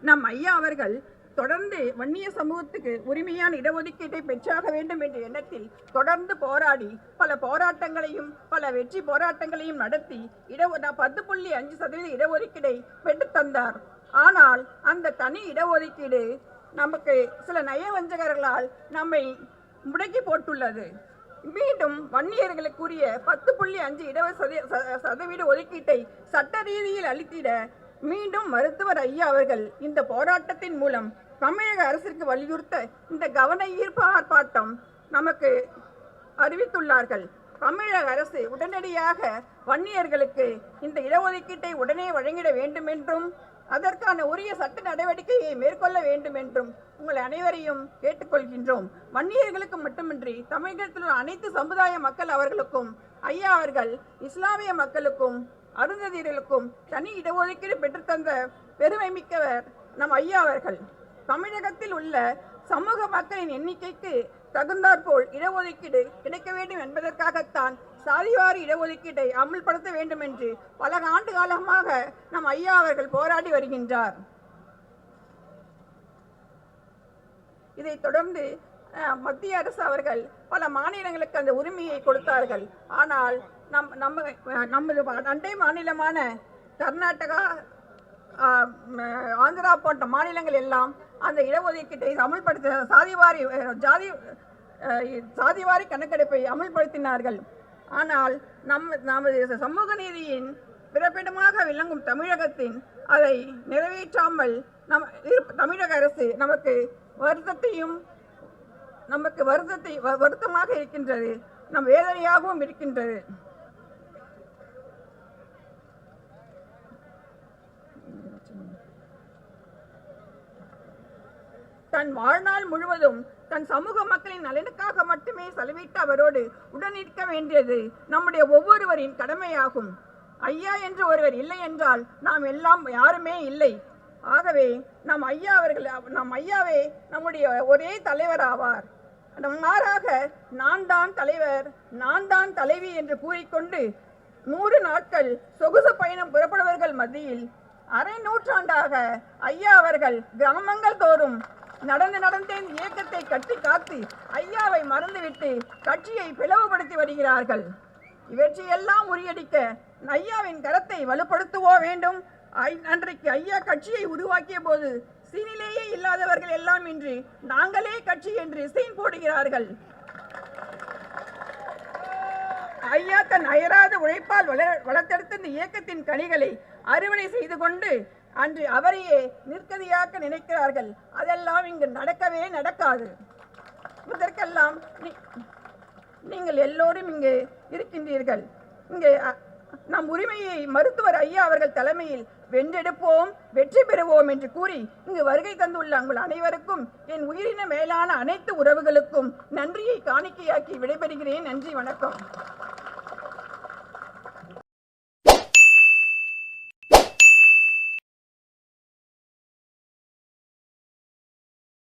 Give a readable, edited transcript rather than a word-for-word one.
நம் ஐயா அவர்கள் தொடர்ந்து வன்னிய சமூகத்துக்கு உரிமையான இடஒதுக்கீட்டை பெற்றாக வேண்டும் என்ற எண்ணத்தில் தொடர்ந்து போராடி பல போராட்டங்களையும் பல வெற்றி போராட்டங்களையும் நடத்தி 10.5% இடஒதுக்கீடை பெற்றுத் தந்தார். ஆனால் அந்த தனி இடஒதுக்கீடு நமக்கு சில நயவஞ்சகர்களால் நம்மை முடக்கி போட்டுள்ளது. மீண்டும் வன்னியர்களுக்குரிய 10.5% ஒதுக்கீட்டை சட்ட ரீதியில் அளித்திட மீண்டும் மருத்துவர் ஐயா அவர்கள் இந்த போராட்டத்தின் மூலம் தமிழக அரசிற்கு வலியுறுத்த இந்த கவன ஈர்ப்பு ஆர்ப்பாட்டம் நமக்கு அறிவித்துள்ளார்கள். தமிழக அரசு உடனடியாக வன்னியர்களுக்கு இந்த இடஒதுக்கீட்டை உடனே வழங்கிட வேண்டும் என்றும் அதற்கான உரிய சட்ட நடவடிக்கையை மேற்கொள்ள வேண்டும் என்றும் உங்கள் அனைவரையும் கேட்டுக்கொள்கின்றோம். வன்னியர்களுக்கு மட்டுமின்றி தமிழகத்தில் உள்ள அனைத்து சமுதாய மக்கள் அவர்களுக்கும் ஐயா அவர்கள் இஸ்லாமிய மக்களுக்கும் அருந்ததியர்களுக்கும் தனி இடஒதுக்கீடு பெற்றுத்தந்த பெருமை மிக்கவர் நம் ஐயா அவர்கள். தமிழகத்தில் உள்ள சமூக மக்களின் எண்ணிக்கைக்கு தகுந்தாற்போல் இடஒதுக்கீடு கிடைக்க வேண்டும் என்பதற்காகத்தான் சாதிவாரி இடஒதுக்கீட்டை அமல்படுத்த வேண்டும் என்று பல ஆண்டு காலமாக நம் ஐயா அவர்கள் போராடி வருகின்றார். இதைத் தொடர்ந்து மத்திய அரசு அவர்கள் பல மாநிலங்களுக்கு அந்த உரிமையை கொடுத்தார்கள். ஆனால் நமது அண்டை மாநிலமான கர்நாடகா, ஆந்திரா போன்ற மாநிலங்கள் எல்லாம் அந்த இடஒதுக்கீட்டை அமல்படுத்த சாதிவாரி கணக்கெடுப்பை அமல்படுத்தினார்கள். ஆனால் நமது சமூக நீதியின் பிறப்பிடமாக விளங்கும் தமிழகத்தின் அதை நிறைவேற்றாமல் தமிழக அரசு நமக்கு வருத்தமாக இருக்கின்றது, நம் வேதனையாகவும் இருக்கின்றது. தன் வாழ்நாள் முழுவதும் தன் சமூக மக்களின் நலனுக்காக மட்டுமே செலவிட்ட அவரோடு உடனிருக்க வேண்டியது நம்முடைய ஒவ்வொருவரின் கடமையாகும். ஐயா என்று ஒருவர் இல்லை என்றால் நாம் எல்லாம் யாருமே இல்லை. ஆகவே நம் ஐயாவே நம்முடைய ஒரே தலைவர் ஆவார். மாறாக நான் தான் தலைவர், நான் தான் தலைவி என்று கூறிக்கொண்டு 100 நாட்கள் சொகுசு பயணம் புறப்படுவர்கள் மத்தியில் அரை நூற்றாண்டாக ஐயா அவர்கள் கிராமங்கள் தோறும் நடந்தே இயக்கத்தை கட்டி காத்து ஐயாவை மறந்துவிட்டு கட்சியை பிளவுபடுத்தி வருகிறார்கள். இவற்றையெல்லாம் முறியடிக்க ஐயாவின் கரத்தை வலுப்படுத்துவோ வேண்டும். அன்றைக்கு ஐயா கட்சியை உருவாக்கிய போது சீனிலேயே இல்லாதவர்கள் எல்லாம் இன்று நாங்களே கட்சி என்று சீன் போடுகிறார்கள். ஐயா தன் அயராத உழைப்பால் வளர்த்தெடுத்த இந்த இயக்கத்தின் கனிகளை அறுவடை செய்து கொண்டு அன்று அவரையே நிற்கதியாக்க நினைக்கிறார்கள். அதெல்லாம் இங்கு நடக்கவே நடக்காது. இதற்கெல்லாம் நீங்கள் எல்லோரும் இங்கே இருக்கின்றீர்கள். இங்கே நம் உரிமையை மருத்துவர் ஐயா அவர்கள் தலைமையில் வென்றெடுப்போம், வெற்றி பெறுவோம் என்று கூறி இங்கு வருகை தந்துள்ள உங்கள் அனைவருக்கும் என் உயிரின மேலான அனைத்து உறவுகளுக்கும் நன்றியை காணிக்கையாக்கி விடைபெறுகிறேன். நன்றி, வணக்கம்.